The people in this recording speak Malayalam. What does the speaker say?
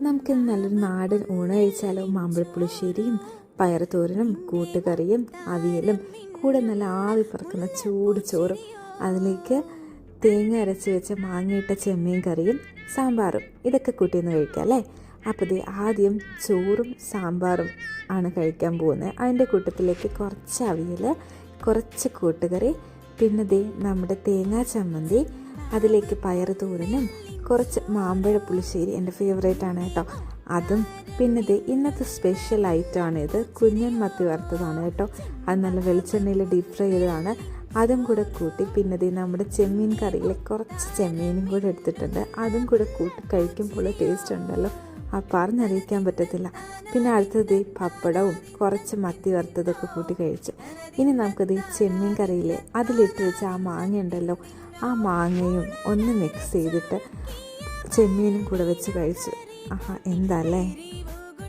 നമുക്കിന്ന് നല്ലൊരു നാടൻ ഊണ് കഴിച്ചാലോ? മാമ്പഴപ്പുളിശ്ശേരിയും പയറുതോരനും കൂട്ടുകറിയും അവിയലും കൂടെ നല്ല ആവി പറക്കുന്ന ചൂട് ചോറും അതിലേക്ക് തേങ്ങ അരച്ച് വെച്ച മാങ്ങയിട്ട ചെമ്മീൻ കറിയും സാമ്പാറും ഇതൊക്കെ കൂട്ടിയൊന്ന് കഴിക്കാം അല്ലേ? അപ്പോൾ ദേ ആദ്യം ചോറും സാമ്പാറും ആണ് കഴിക്കാൻ പോകുന്നത്. അതിൻ്റെ കൂട്ടത്തിലേക്ക് കുറച്ച് അവിയൽ, കുറച്ച് കൂട്ടുകറി, പിന്നെ ദേ നമ്മുടെ തേങ്ങാ ചമ്മന്തി, അതിലേക്ക് പയറുതോരനും കുറച്ച് മാമ്പഴ പുളിശ്ശേരി എൻ്റെ ഫേവറേറ്റ് ആണ് കേട്ടോ, അതും. പിന്നെ ഇത് ഇന്നത്തെ സ്പെഷ്യൽ ഐറ്റമാണ്. ഇത് കുഞ്ഞൻ മത്തി വറുത്തതാണ് കേട്ടോ. അത് നല്ല വെളിച്ചെണ്ണയിൽ ഡീപ്പ് ഫ്രൈ ചെയ്തതാണ്. അതും കൂടെ കൂട്ടി പിന്നെ ഇത് നമ്മുടെ ചെമ്മീൻ കറിയിൽ കുറച്ച് ചെമ്മീനും കൂടെ എടുത്തിട്ടുണ്ട്. അതും കൂടെ കൂട്ടി കഴിക്കുമ്പോൾ ടേസ്റ്റ് ഉണ്ടല്ലോ, ആ പറഞ്ഞറിയിക്കാൻ പറ്റത്തില്ല. പിന്നെ അടുത്തത് പപ്പടവും കുറച്ച് മത്തി വറുത്തതൊക്കെ കൂട്ടി കഴിച്ച് ഇനി നമുക്കത് ചെമ്മീൻ കറിയിൽ അതിലിട്ട് വെച്ച് ആ മാങ്ങ ഉണ്ടല്ലോ, ആ മാങ്ങയും ഒന്ന് മിക്സ് ചെയ്തിട്ട് ചെമ്മീനും കൂടെ വെച്ച് കഴിച്ചു. ആഹാ, എന്താ അല്ലേ?